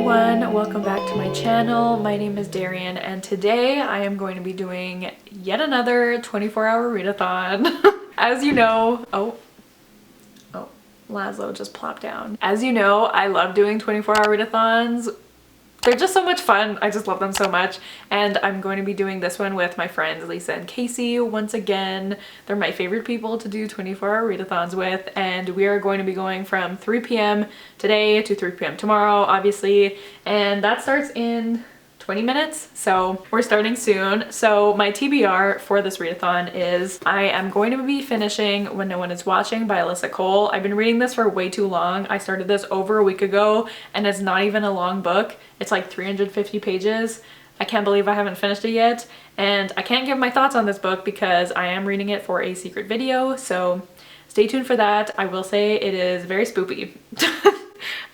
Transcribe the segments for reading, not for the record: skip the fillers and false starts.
everyone, welcome back to my channel. My name is Darian and today I am going to be doing yet another 24-hour readathon. As you know, oh, Laszlo just plopped down. As you know, I love doing 24-hour readathons. They're just so much fun. I just love them so much. And I'm going to be doing this one with my friends Lisa and Casey once again. They're my favorite people to do 24-hour readathons with. And we are going to be going from 3 p.m. today to 3 p.m. tomorrow, obviously. And that starts in 20 minutes. So we're starting soon. So my TBR for this readathon is I am going to be finishing When No One Is Watching by Alyssa Cole. I've been reading this for way too long. I started this over a week ago and it's not even a long book. It's like 350 pages. I can't believe I haven't finished it yet. And I can't give my thoughts on this book because I am reading it for a secret video. So stay tuned for that. I will say it is very spoopy.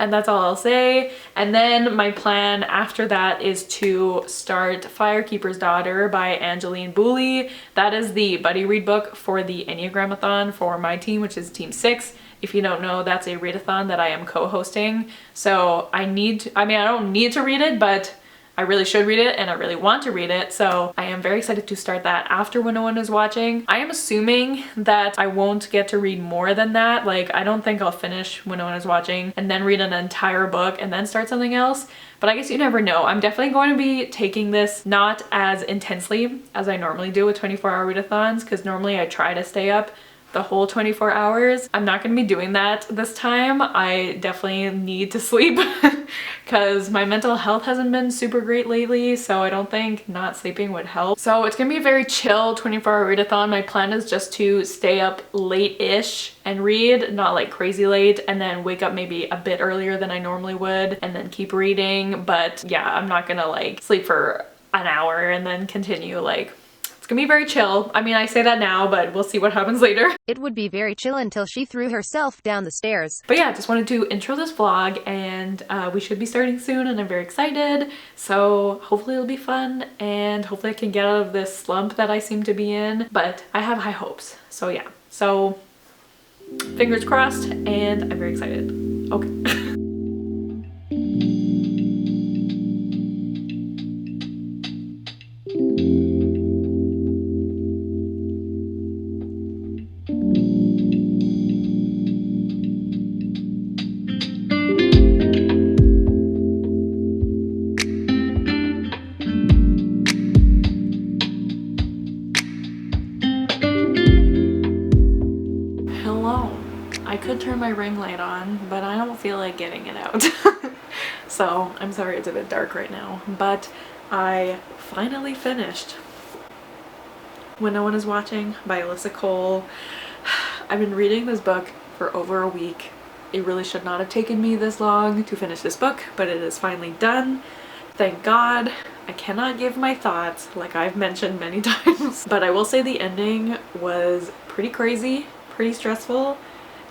And that's all I'll say. And then my plan after that is to start Firekeeper's Daughter by Angeline Boulley. That is the buddy read book for the Enneagramathon for my team, which is Team 6. If you don't know, that's a readathon that I am co-hosting. So I don't need to read it, but I really should read it and I really want to read it. So I am very excited to start that after When No One Is Watching. I am assuming that I won't get to read more than that. Like, I don't think I'll finish When No One Is Watching and then read an entire book and then start something else. But I guess you never know. I'm definitely going to be taking this not as intensely as I normally do with 24-hour readathons, because normally I try to stay up the whole 24 hours. I'm not going to be doing that this time. I definitely need to sleep because my mental health hasn't been super great lately, so I don't think not sleeping would help. So it's gonna be a very chill 24-hour readathon. My plan is just to stay up late-ish and read, not like crazy late, and then wake up maybe a bit earlier than I normally would and then keep reading. But yeah, I'm not gonna like sleep for an hour and then continue. Like, gonna be very chill. I mean, I say that now, but we'll see what happens later. It would be very chill until she threw herself down the stairs. But yeah, just wanted to intro this vlog, and we should be starting soon and I'm very excited. So hopefully it'll be fun and hopefully I can get out of this slump that I seem to be in, but I have high hopes. So yeah, so fingers crossed and I'm very excited. Okay. I could turn my ring light on, but I don't feel like getting it out. So I'm sorry it's a bit dark right now, but I finally finished When No One Is Watching by Alyssa Cole. I've been reading this book for over a week. It really should not have taken me this long to finish this book, but it is finally done. Thank God. I cannot give my thoughts like I've mentioned many times, but I will say the ending was pretty crazy, pretty stressful.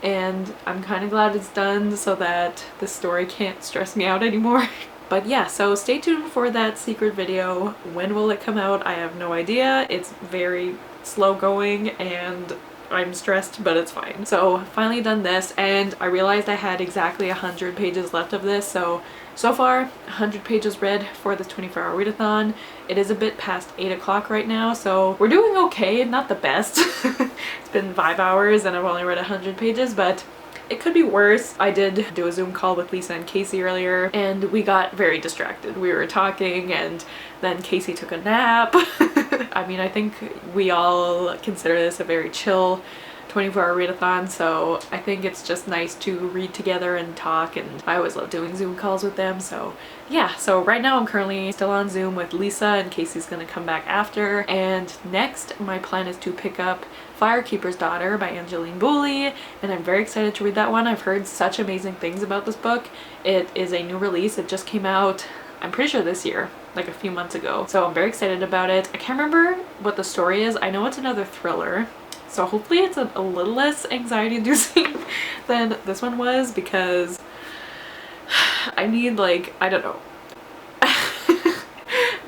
And I'm kind of glad it's done so that the story can't stress me out anymore. But yeah, so stay tuned for that secret video. When will it come out? I have no idea. It's very slow going and I'm stressed, but it's fine. So finally done this, and I realized I had exactly 100 pages left of this. So far 100 pages read for this 24-hour readathon. It is a bit past 8 o'clock right now, so we're doing okay, not the best. It's been 5 hours and I've only read 100 pages, but it could be worse. I did do a Zoom call with Lisa and Casey earlier and we got very distracted. We were talking and then Casey took a nap. I mean, I think we all consider this a very chill 24-hour readathon, so I think it's just nice to read together and talk, and I always love doing Zoom calls with them. So yeah, so right now I'm currently still on Zoom with Lisa and Casey's gonna come back after, and next my plan is to pick up Firekeeper's Daughter by Angeline Boulley, and I'm very excited to read that one. I've heard such amazing things about this book. It is a new release. It just came out, I'm pretty sure this year, like a few months ago. So I'm very excited about it. I can't remember what the story is. I know it's another thriller. So hopefully it's a little less anxiety-inducing than this one was, because I need, like, I don't know.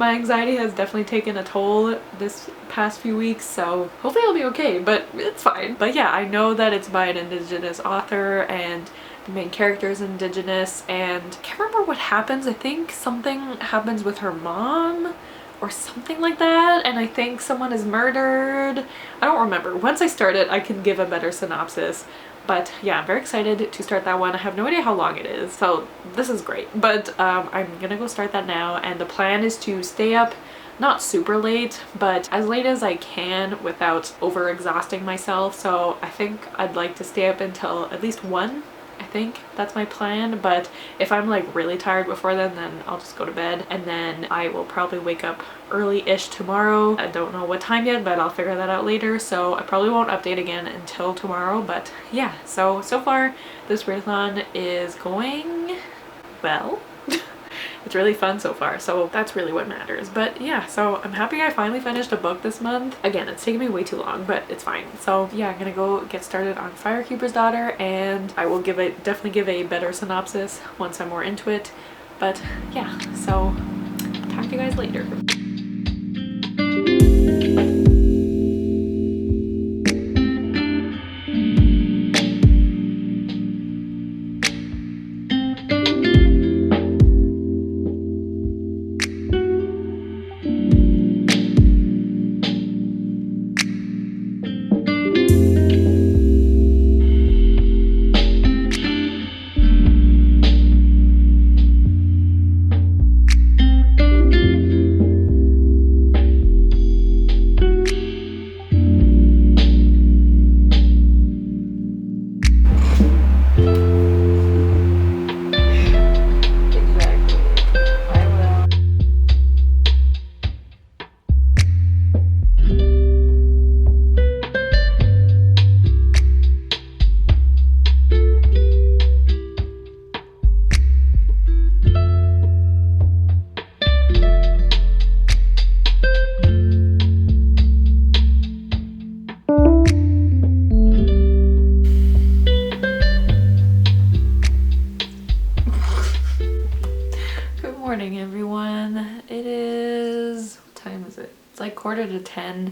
My anxiety has definitely taken a toll this past few weeks, so hopefully I'll be okay, but it's fine. But yeah, I know that it's by an Indigenous author, and The main character is indigenous, and I can't remember what happens. I think something happens with her mom or something like that, and I think someone is murdered. I don't remember. Once I start it, I can give a better synopsis. But yeah, I'm very excited to start that one. I have no idea how long it is, so this is great. But I'm gonna go start that now, and the plan is to stay up not super late, but as late as I can without over exhausting myself. So I think I'd like to stay up until at least 1. I think that's my plan, but if I'm like really tired before then I'll just go to bed, and then I will probably wake up early-ish tomorrow. I don't know what time yet, but I'll figure that out later, so I probably won't update again until tomorrow. But yeah, so far this readathon is going well. It's really fun so far, so that's really what matters. But yeah, so I'm happy I finally finished a book this month. Again, it's taken me way too long, but it's fine. So yeah, I'm gonna go get started on Firekeeper's Daughter, and I will definitely give a better synopsis once I'm more into it. But yeah, so talk to you guys later. Morning everyone. It is, what time is it? It's like 9:45.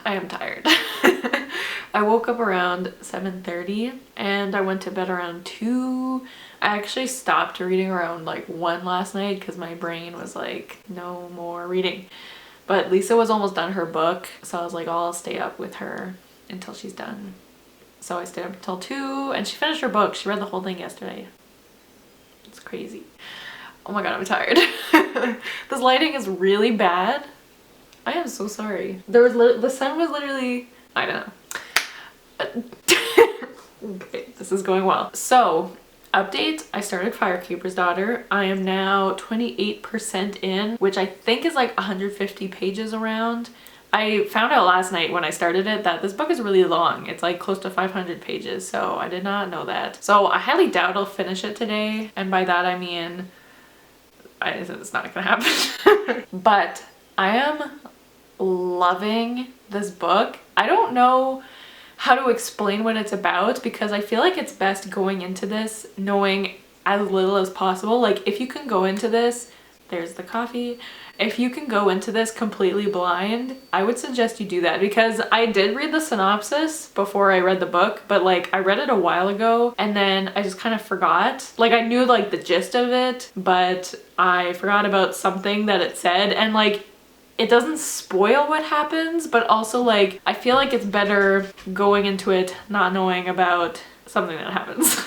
I am tired. I woke up around 7:30 and I went to bed around 2. I actually stopped reading around like 1 last night because my brain was like, no more reading. But Lisa was almost done her book, so I was like, oh, I'll stay up with her until she's done. So I stayed up until 2 and she finished her book. She read the whole thing yesterday. It's crazy. Oh my god, I'm tired. This lighting is really bad. I am so sorry. The sun was literally, I don't know. Okay, this is going well. So, update, I started Firekeeper's Daughter. I am now 28% in, which I think is like 150 pages around. I found out last night when I started it that this book is really long. It's like close to 500 pages, so I did not know that. So I highly doubt I'll finish it today, and by that I mean it's not gonna happen. But I am loving this book. I don't know how to explain what it's about because I feel like it's best going into this knowing as little as possible. Like if you can go into this, there's the coffee. If you can go into this completely blind, I would suggest you do that, because I did read the synopsis before I read the book, but like I read it a while ago and then I just kind of forgot. Like I knew like the gist of it, but I forgot about something that it said, and like it doesn't spoil what happens, but also like I feel like it's better going into it not knowing about something that happens.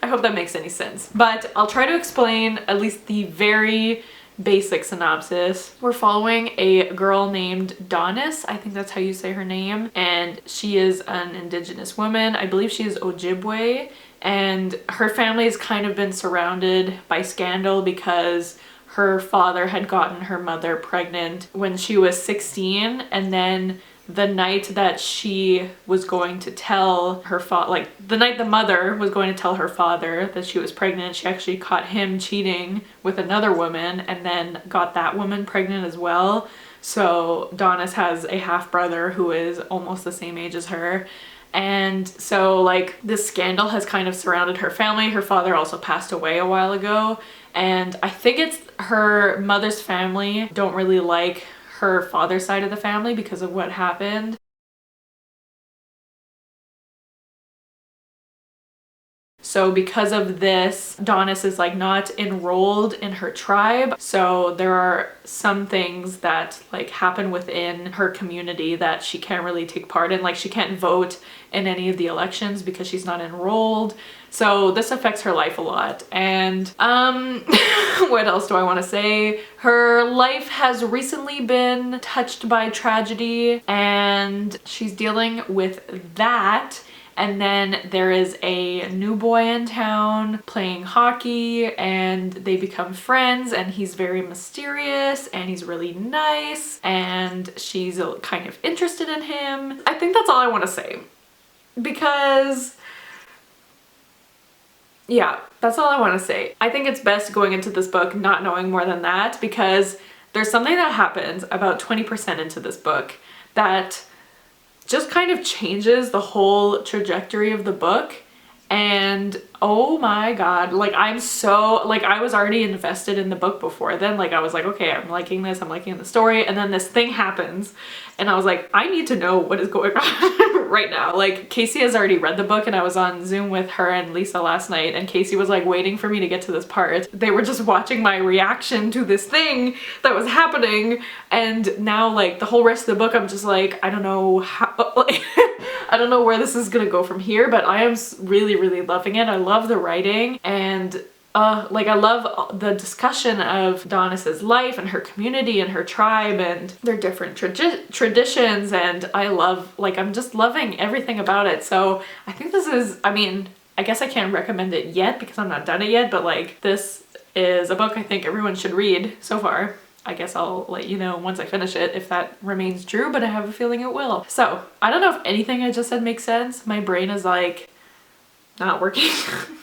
I hope that makes any sense, but I'll try to explain at least the very basic synopsis. We're following a girl named Donis, I think that's how you say her name, and she is an indigenous woman. I believe she is Ojibwe, and her family has kind of been surrounded by scandal because her father had gotten her mother pregnant when she was 16, and then the night that she was going to tell her father, like the night the mother was going to tell her father that she was pregnant, she actually caught him cheating with another woman and then got that woman pregnant as well. So Donis has a half brother who is almost the same age as her. And so like this scandal has kind of surrounded her family. Her father also passed away a while ago. And I think it's her mother's family don't really like her father's side of the family because of what happened. So because of this, Donis is like not enrolled in her tribe. So there are some things that like happen within her community that she can't really take part in. Like she can't vote in any of the elections because she's not enrolled. So this affects her life a lot. And what else do I want to say? Her life has recently been touched by tragedy and she's dealing with that. And then there is a new boy in town playing hockey and they become friends and he's very mysterious and he's really nice and she's kind of interested in him. I think that's all I want to say because yeah, that's all I want to say. I think it's best going into this book not knowing more than that because there's something that happens about 20% into this book that just kind of changes the whole trajectory of the book. And oh my god, like I'm so, like I was already invested in the book before then. Like I was like, okay, I'm liking this, I'm liking the story, and then this thing happens and I was like, I need to know what is going on right now. Like Casey has already read the book and I was on Zoom with her and Lisa last night and Casey was like waiting for me to get to this part. They were just watching my reaction to this thing that was happening, and now like the whole rest of the book I'm just like, I don't know how, like, I don't know where this is gonna go from here, but I am really loving it. I love the writing and like I love the discussion of Donis's life and her community and her tribe and their different traditions, and I love, like I'm just loving everything about it. So I think this is, I mean, I guess I can't recommend it yet because I'm not done it yet, but like this is a book I think everyone should read so far. I guess I'll let you know once I finish it if that remains true, but I have a feeling it will. So I don't know if anything I just said makes sense. My brain is like not working.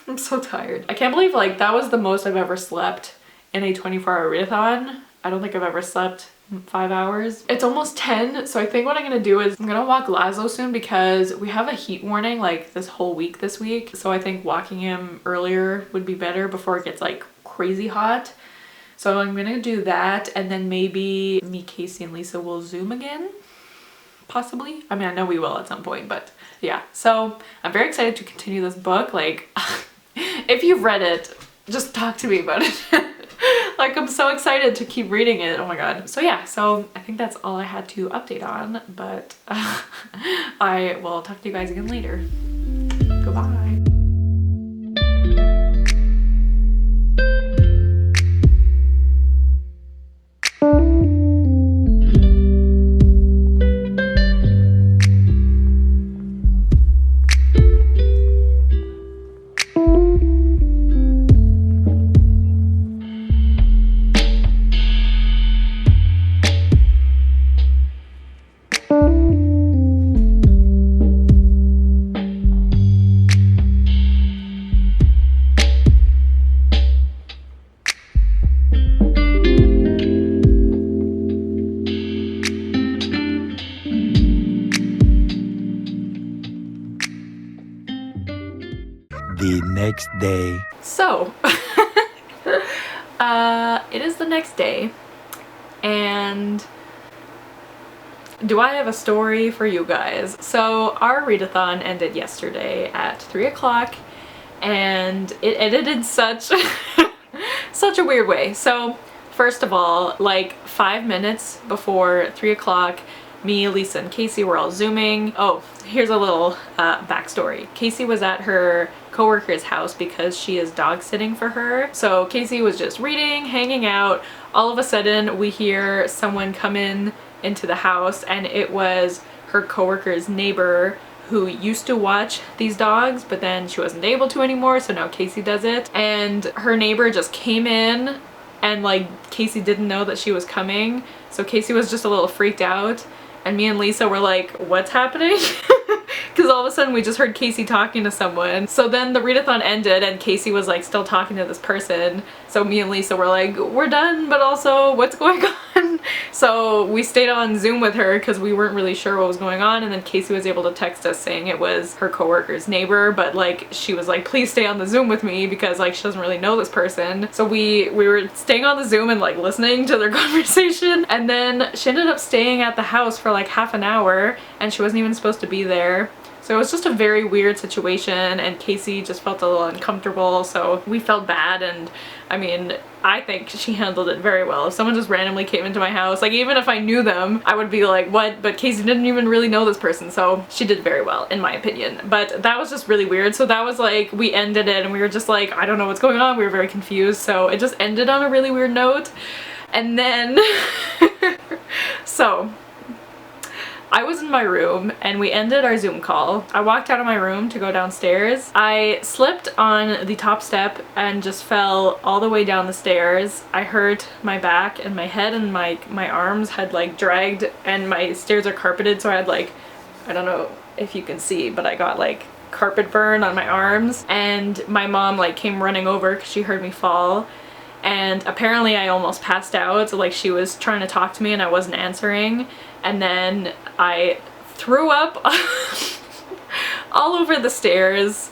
I'm so tired. I can't believe like that was the most I've ever slept in a 24-hour readathon. I don't think I've ever slept 5 hours. It's almost 10, so I think what I'm gonna do is I'm gonna walk Lazo soon because we have a heat warning like this whole week this week. So I think walking him earlier would be better before it gets like crazy hot. So I'm gonna do that, and then maybe me, Casey, and Lisa will Zoom again. Possibly. I mean, I know we will at some point, but yeah. So I'm very excited to continue this book. Like, if you've read it, just talk to me about it. Like, I'm so excited to keep reading it. Oh my god. So yeah, so I think that's all I had to update on, but I will talk to you guys again later. Goodbye. The next day. So, it is the next day, and do I have a story for you guys? So our readathon ended yesterday at 3 o'clock, and it ended in such such a weird way. So first of all, like 5 minutes before 3 o'clock, me, Lisa, and Casey were all Zooming. Oh, here's a little backstory. Casey was at her coworker's house because she is dog sitting for her. So Casey was just reading, hanging out. All of a sudden we hear someone come into the house, and it was her coworker's neighbor who used to watch these dogs, but then she wasn't able to anymore, so now Casey does it. And her neighbor just came in, and like Casey didn't know that she was coming, so Casey was just a little freaked out. And me and Lisa were like, what's happening? Because all of a sudden we just heard Casey talking to someone. So then the readathon ended and Casey was like still talking to this person. So me and Lisa were like, we're done, but also what's going on? So we stayed on Zoom with her because we weren't really sure what was going on, and then Casey was able to text us saying it was her coworker's neighbor, but like she was like, please stay on the Zoom with me because like she doesn't really know this person. So we were staying on the Zoom and like listening to their conversation, and then she ended up staying at the house for like half an hour and she wasn't even supposed to be there. So it was just a very weird situation, and Casey just felt a little uncomfortable, so we felt bad. And I mean, I think she handled it very well. If someone just randomly came into my house, like even if I knew them, I would be like, what? But Casey didn't even really know this person, so she did very well in my opinion. But that was just really weird. So that was like, we ended it and we were just like, I don't know what's going on. We were very confused. So it just ended on a really weird note. And then so I was in my room and we ended our Zoom call. I walked out of my room to go downstairs. I slipped on the top step and just fell all the way down the stairs. I hurt my back and my head, and my arms had like dragged, and my stairs are carpeted, so I had like, I don't know if you can see, but I got like carpet burn on my arms. And my mom like came running over because she heard me fall. And apparently I almost passed out, so like she was trying to talk to me and I wasn't answering. And then I threw up all over the stairs.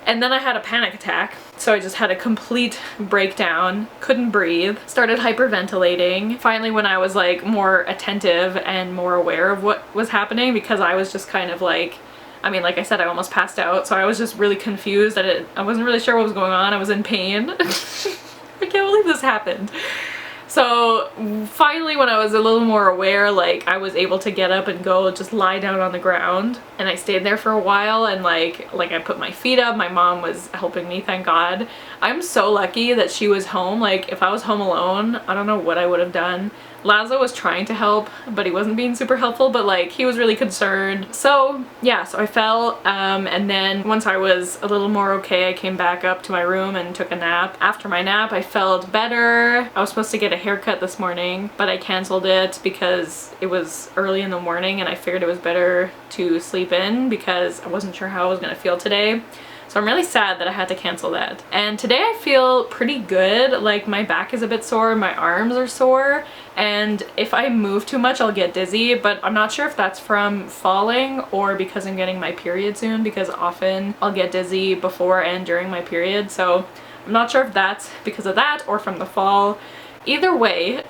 And then I had a panic attack. So I just had a complete breakdown, couldn't breathe, started hyperventilating. Finally, when I was like more attentive and more aware of what was happening, because I was just kind of like, I mean, like I said, I almost passed out, so I was just really confused. I wasn't really sure what was going on. I was in pain. I can't believe this happened. So finally, when I was a little more aware, like I was able to get up and go just lie down on the ground, and I stayed there for a while, and like I put my feet up. My mom was helping me, thank God. I'm so lucky that she was home. Like if I was home alone, I don't know what I would have done. Lazo was trying to help, but he wasn't being super helpful, but like he was really concerned. So yeah, so I fell, and then once I was a little more okay, I came back up to my room and took a nap. After my nap, I felt better. I was supposed to get a haircut this morning, but I canceled it because it was early in the morning and I figured it was better to sleep in because I wasn't sure how I was gonna feel today. So I'm really sad that I had to cancel that. And today I feel pretty good. Like my back is a bit sore, my arms are sore, and if I move too much I'll get dizzy, but I'm not sure if that's from falling or because I'm getting my period soon, because often I'll get dizzy before and during my period. So I'm not sure if that's because of that or from the fall. Either way,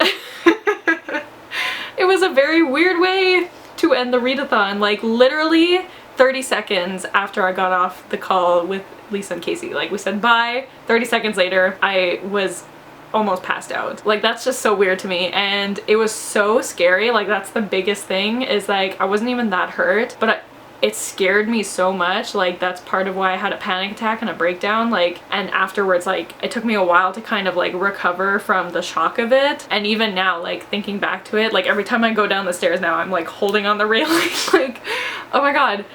it was a very weird way to end the readathon. Like literally 30 seconds after I got off the call with Lisa and Casey. Like we said bye, 30 seconds later I was almost passed out. Like that's just so weird to me, and it was so scary. Like that's the biggest thing, is like I wasn't even that hurt, but it scared me so much. Like that's part of why I had a panic attack and a breakdown. Like, and afterwards, like it took me a while to kind of like recover from the shock of it. And even now, like thinking back to it, like every time I go down the stairs now, I'm like holding on the railing. Like, oh my God.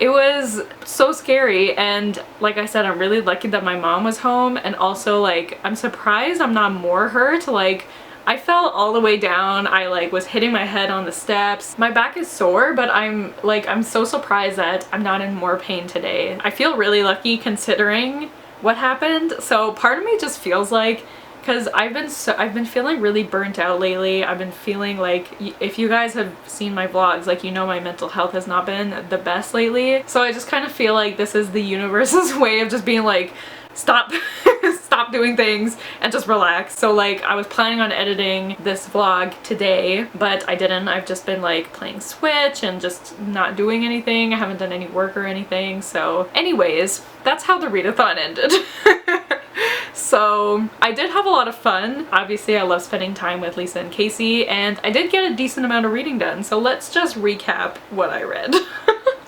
It was so scary, and like I said, I'm really lucky that my mom was home, and also like I'm surprised I'm not more hurt. Like I fell all the way down. I like was hitting my head on the steps. My back is sore, but I'm so surprised that I'm not in more pain today. I feel really lucky considering what happened. So part of me just feels like, because I've been feeling really burnt out lately. I've been feeling like, if you guys have seen my vlogs, like you know my mental health has not been the best lately. So I just kind of feel like this is the universe's way of just being like, stop stop doing things and just relax. So like I was planning on editing this vlog today, but I didn't. I've just been like playing Switch and just not doing anything. I haven't done any work or anything. So anyways, that's how the readathon ended. So I did have a lot of fun. Obviously I love spending time with Lisa and Casey, and I did get a decent amount of reading done. So let's just recap what I read.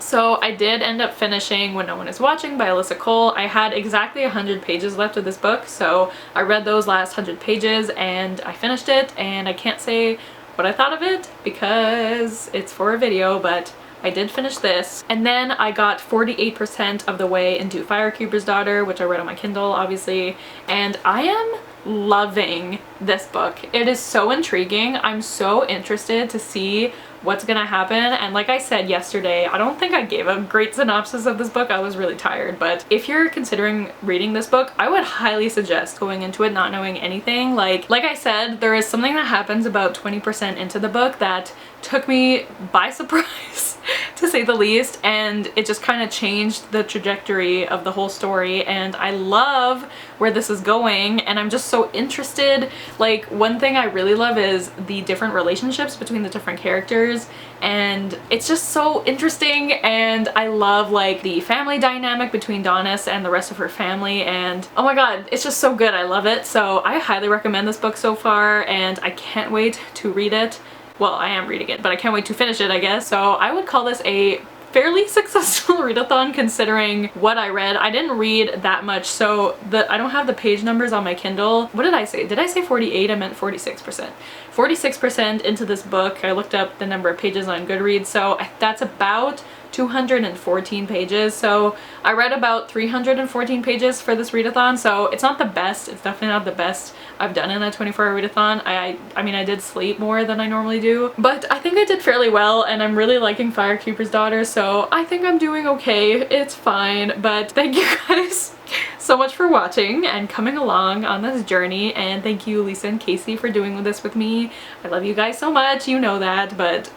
So I did end up finishing When No One Is Watching by Alyssa Cole. I had exactly 100 pages left of this book, so I read those last 100 pages and I finished it, and I can't say what I thought of it because it's for a video, but I did finish this. And then I got 48% of the way into Firekeeper's Daughter, which I read on my Kindle, obviously, and I am loving this book. It is so intriguing. I'm so interested to see what's gonna happen, and like I said yesterday, I don't think I gave a great synopsis of this book. I was really tired, but if you're considering reading this book, I would highly suggest going into it not knowing anything. Like I said, there is something that happens about 20% into the book that took me by surprise to say the least, and it just kind of changed the trajectory of the whole story, and I love where this is going, and I'm just so interested. Like, one thing I really love is the different relationships between the different characters, and it's just so interesting, and I love like the family dynamic between Donis and the rest of her family, and oh my god, it's just so good. I love it. So I highly recommend this book so far, and I can't wait to read it. Well, I am reading it, but I can't wait to finish it, I guess. So I would call this a fairly successful readathon considering what I read. I didn't read that much, so I don't have the page numbers on my Kindle. What did I say? Did I say 48? I meant 46%. 46% into this book. I looked up the number of pages on Goodreads, so that's about 214 pages. So I read about 314 pages for this readathon, so it's not the best. It's definitely not the best I've done in a 24-hour readathon. I mean, I did sleep more than I normally do, but I think I did fairly well, and I'm really liking Firekeeper's Daughter, so I think I'm doing okay. It's fine, but thank you guys so much for watching and coming along on this journey, and thank you Lisa and Casey for doing this with me. I love you guys so much, you know that, but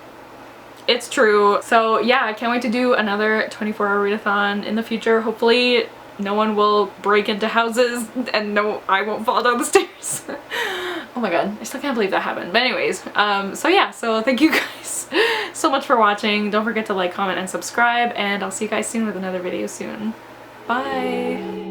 it's true. So yeah, I can't wait to do another 24-hour readathon in the future. Hopefully no one will break into houses and no, I won't fall down the stairs. Oh my god, I still can't believe that happened. But anyways, so yeah, so thank you guys so much for watching. Don't forget to like, comment, and subscribe, and I'll see you guys soon with another video soon. Bye!